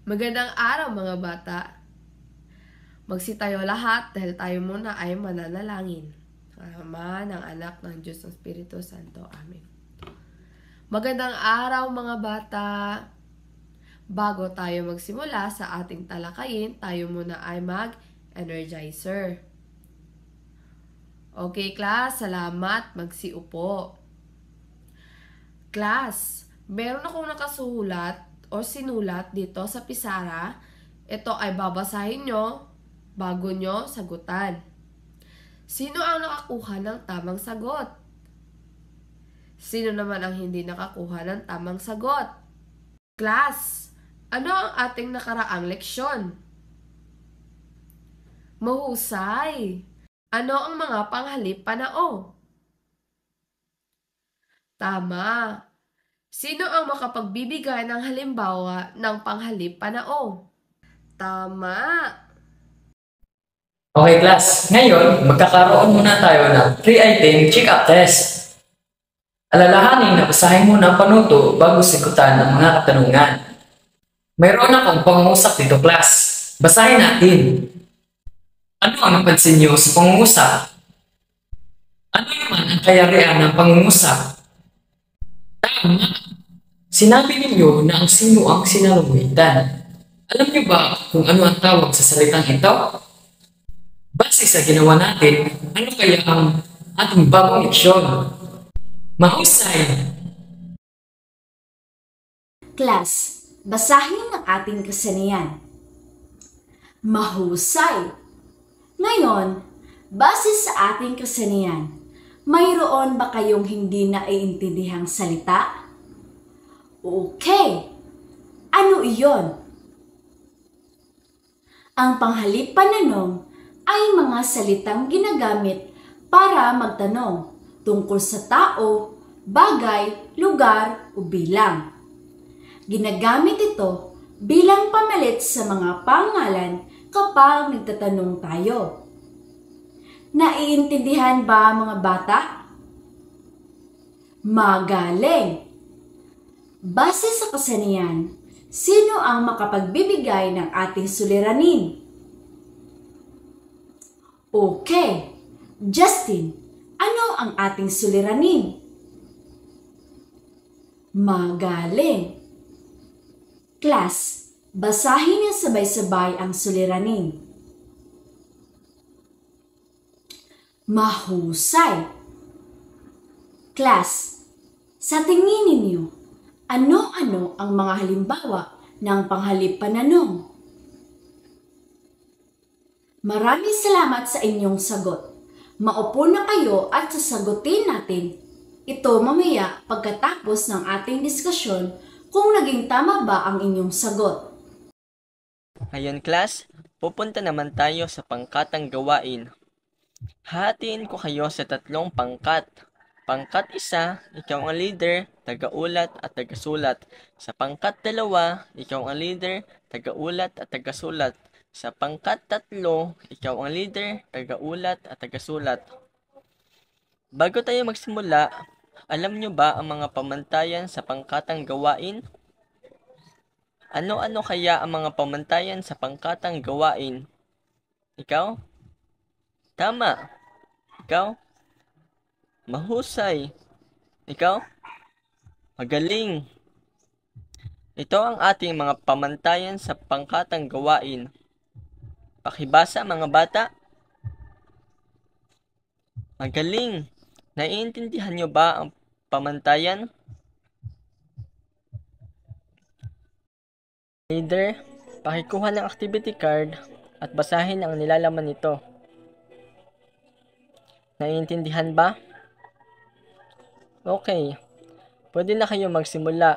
Magandang araw mga bata. Magsitayo lahat dahil tayo muna ay mananalangin. Ama, ng Anak, ng Diyos, ng Espiritu Santo. Amen. Magandang araw mga bata. Bago tayo magsimula sa ating talakayin, tayo muna ay mag-energizer. Okay, class. Salamat. Magsiupo. Class, meron akong nakasulat o sinulat dito sa pisara. Ito ay babasahin nyo bago nyo sagutan. Sino ang nakakuha ng tamang sagot? Sino naman ang hindi nakakuha ng tamang sagot? Class, ano ang ating nakaraang leksyon? Mahusay. Ano ang mga panghalip panao? Tama. Sino ang makapagbibigay ng halimbawa ng panghalip panao? Tama. Okay class, ngayon magkakaroon muna tayo ng 3-item check-up test. Alalahanin na basahin muna ang panuto bago sigutan ng mga katanungan. Mayroon akong pangungusap dito class. Basahin natin. Ano ang napansin niyo sa pangungusap? Ano naman ang kayarian ng pangungusap? Tama! Sinabi ninyo na ang sino ang sinalungwitan. Alam niyo ba kung ano ang tawag sa salitang ito? Base sa ginawa natin, ano kaya ang ating bagong leksyon? Mahusay! Class, basahin ang ating kasanayan. Mahusay. Ngayon, base sa ating kasanayan, mayroon ba kayong hindi naiintindihang salita? Okay. Ano iyon? Ang panghalip pananong ay mga salitang ginagamit para magtanong tungkol sa tao, bagay, lugar o bilang. Ginagamit ito bilang pamalit sa mga pangalan kapag nagtatanong tayo. Naiintindihan ba mga bata? Magaling! Base sa kasanayan, sino ang makapagbibigay ng ating suliranin? Okay, Justin, ano ang ating suliranin? Magaling! Class, basahin niyo sabay-sabay ang suliranin. Mahusay! Class, sa tingin ninyo, ano-ano ang mga halimbawa ng panghalip pananong? Maraming salamat sa inyong sagot. Maupo na kayo at sasagutin natin ito mamaya pagkatapos ng ating diskusyon kung naging tama ba ang inyong sagot. Ngayon class, pupunta naman tayo sa pangkatang gawain. Hahatiin ko kayo sa 3 pangkat. Pangkat 1, ikaw ang leader, taga-ulat at taga-sulat. Sa pangkat 2, ikaw ang leader, taga-ulat at taga-sulat. Sa pangkat 3, ikaw ang leader, taga-ulat at taga-sulat. Bago tayo magsimula, alam nyo ba ang mga pamantayan sa pangkatang gawain? Ano-ano kaya ang mga pamantayan sa pangkatang gawain? Ikaw? Tama. Ikaw? Mahusay. Ikaw? Magaling. Ito ang ating mga pamantayan sa pangkatang gawain. Pakibasa mga bata. Magaling. Naiintindihan nyo ba ang pamantayan? Leader, pakikuha ng activity card at basahin ang nilalaman nito. Naiintindihan ba? Okay. Pwede na kayo magsimula.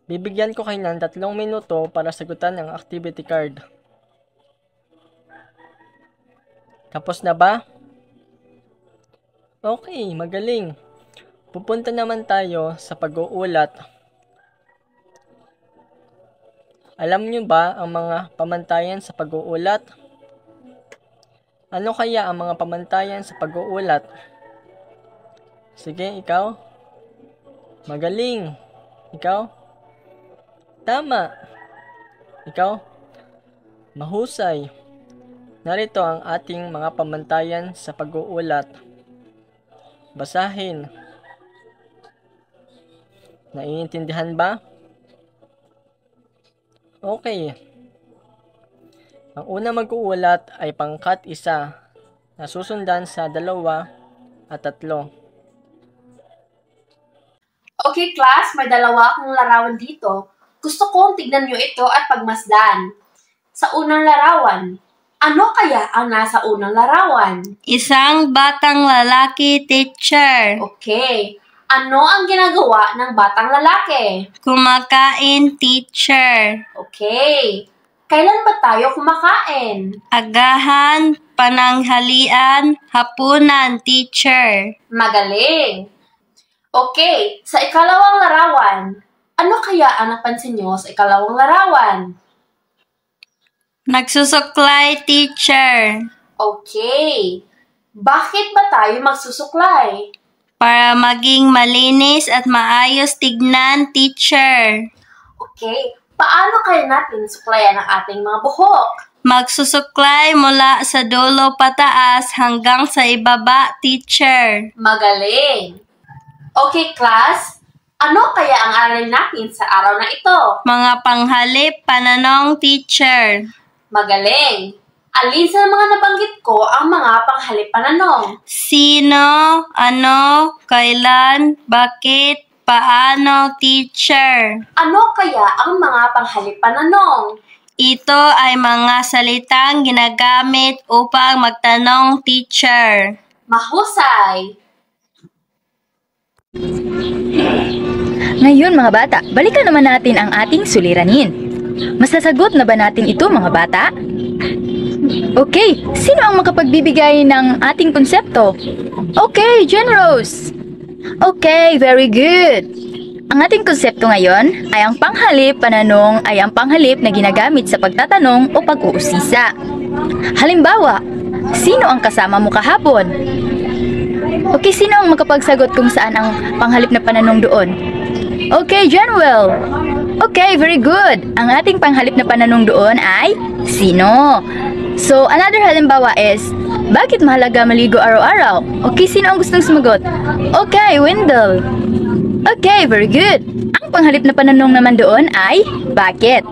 Bibigyan ko kayo ng 3 minuto para sagutan ang activity card. Tapos na ba? Okay, magaling. Pupunta naman tayo sa pag-uulat. Alam nyo ba ang mga pamantayan sa pag-uulat? Ano kaya ang mga pamantayan sa pag-uulat? Sige, ikaw. Magaling. Ikaw? Tama. Ikaw? Mahusay. Narito ang ating mga pamantayan sa pag-uulat. Basahin. Naiintindihan ba? Okay. Ang una mag-uulat ay pangkat 1 na susundan sa 2 at 3. Okay class, may dalawa akong larawan dito. Gusto kong tignan nyo ito at pagmasdan. Sa unang larawan, ano kaya ang nasa unang larawan? Isang batang lalaki, teacher. Okay. Ano ang ginagawa ng batang lalaki? Kumakain, teacher. Okay. Kailan ba tayo kumakain? Agahan, pananghalian, hapunan, teacher. Magaling. Okay, sa ikalawang larawan, ano kaya ang napansin nyo sa ikalawang larawan? Nagsusuklay, teacher. Okay. Bakit ba tayo magsusuklay? Para maging malinis at maayos tignan, teacher. Okay. Paano kaya natin suklayan ang ating mga buhok? Magsusuklay mula sa dulo pataas hanggang sa ibaba, teacher. Magaling. Okay, class. Ano kaya ang aralin natin sa araw na ito? Mga panghalip, pananong, teacher. Magaling. Alin sa mga nabanggit ko ang mga panghalip pananong? Sino, ano, kailan, bakit, paano, teacher. Ano kaya ang mga panghalip pananong? Ito ay mga salitang ginagamit upang magtanong, teacher. Mahusay. Ngayon mga bata, balikan naman natin ang ating suliranin. Masasagot na ba natin ito mga bata? Okay, sino ang makapagbibigay ng ating konsepto? Okay, Jen Rose. Okay, very good. Ang ating konsepto ngayon ay ang panghalip pananong ay ang panghalip na ginagamit sa pagtatanong o pag-uusisa. Halimbawa, sino ang kasama mo kahapon? Okay, sino ang makapagsagot kung saan ang panghalip na pananong doon? Okay, Januel. Okay, very good. Ang ating panghalip na pananong doon ay sino? So, another halimbawa is, bakit mahalaga maligo araw-araw? Okay, sino ang gustong sumagot? Okay, Wendell. Okay, very good. Ang panghalip na pananong naman doon ay, bakit?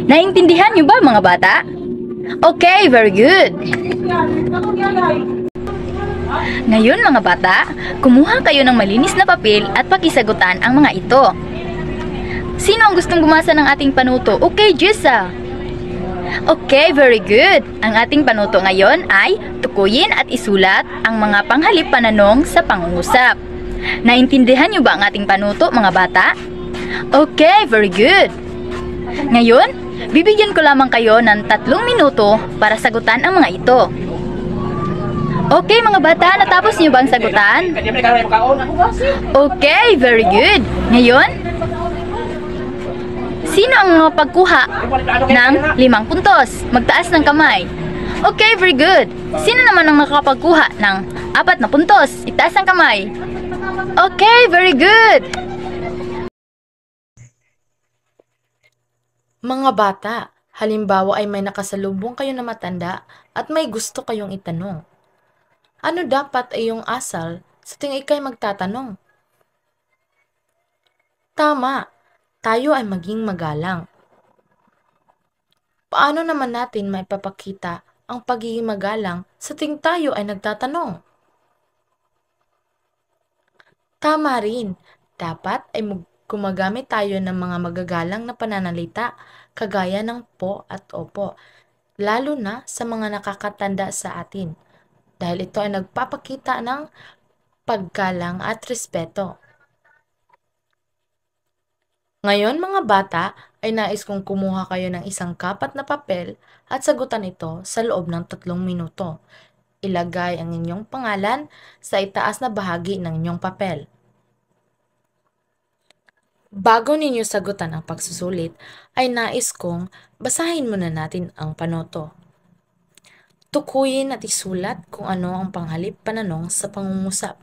Naintindihan niyo ba mga bata? Okay, very good. Ngayon mga bata, kumuha kayo ng malinis na papel at pakisagutan ang mga ito. Sino ang gustong bumasa ng ating panuto? Okay, Jessa. Okay, very good. Ang ating panuto ngayon ay tukuyin at isulat ang mga panghalip pananong sa pangungusap. Naintindihan niyo ba ang ating panuto, mga bata? Okay, very good. Ngayon, bibigyan ko lamang kayo ng 3 minuto para sagutan ang mga ito. Okay, mga bata, natapos niyo ba ang sagutan? Okay, very good. Ngayon, sino ang mapagkuha ng 5 puntos? Magtaas ng kamay. Okay, very good. Sino naman ang nakapagkuha ng 4 na puntos? Itaas ang kamay. Okay, very good. Mga bata, halimbawa ay may nakasalubong kayo na matanda at may gusto kayong itanong. Ano dapat ay iyong asal sa tuwing ikay magtatanong? Tama, tayo ay maging magalang. Paano naman natin maipapakita ang pagiging magalang sa tuwing tayo ay nagtatanong? Tama rin, dapat ay gumagamit tayo ng mga magagalang na pananalita kagaya ng po at opo, lalo na sa mga nakakatanda sa atin. Dahil ito ay nagpapakita ng paggalang at respeto. Ngayon mga bata, ay nais kong kumuha kayo ng isang kapat na papel at sagutan ito sa loob ng 3 minuto. Ilagay ang inyong pangalan sa itaas na bahagi ng inyong papel. Bago ninyo sagutan ang pagsusulit, ay nais kong basahin muna natin ang panoto. Tukuyin at isulat kung ano ang panghalip pananong sa pangungusap.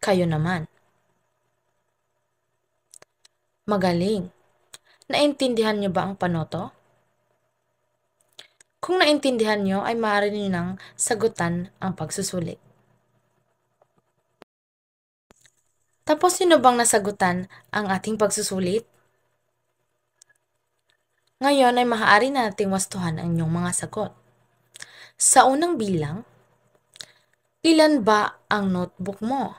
Kayo naman. Magaling. Naintindihan niyo ba ang panoto? Kung naintindihan niyo ay maaari niyo nang sagutan ang pagsusulit. Tapos niyo bang nasagutan ang ating pagsusulit? Ngayon ay maaari nating wastuhan ang inyong mga sagot. Sa unang bilang, ilan ba ang notebook mo?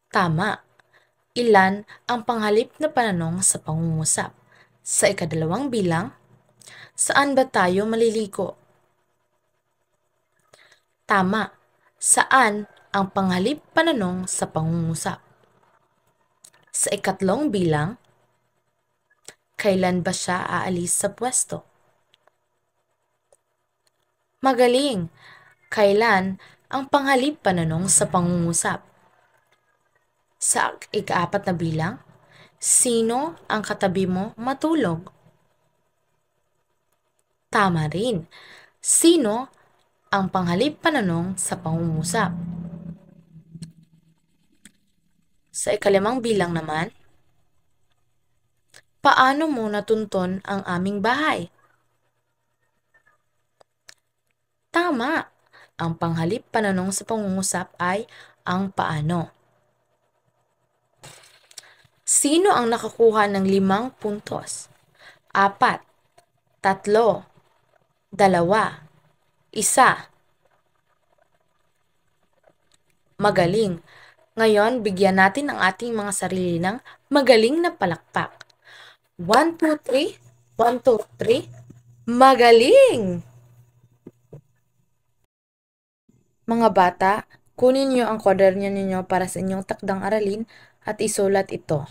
Tama. Ilan ang panghalip na pananong sa pangungusap? Sa ikadalawang bilang, saan ba tayo maliligo? Tama. Saan ang panghalip pananong sa pangungusap? Sa ikatlong bilang, kailan ba siya aalis sa pwesto? Magaling! Kailan ang panghalip pananong sa pangungusap? Sa ikaapat na bilang, sino ang katabi mo matulog? Tama rin. Sino ang panghalip pananong sa pangungusap? Sa ikalimang bilang naman, paano mo natunton ang aming bahay? Tama. Ang panghalip pananong sa pangungusap ay ang paano. Sino ang nakakuha ng 5 puntos? 4, 3, 2, 1. Magaling. Ngayon, bigyan natin ang ating mga sarili ng magaling na palakpak. 1, 2, 3. 1, 2, 3. Magaling! Mga bata, kunin niyo ang kwaderno ninyo para sa inyong takdang aralin at isulat ito.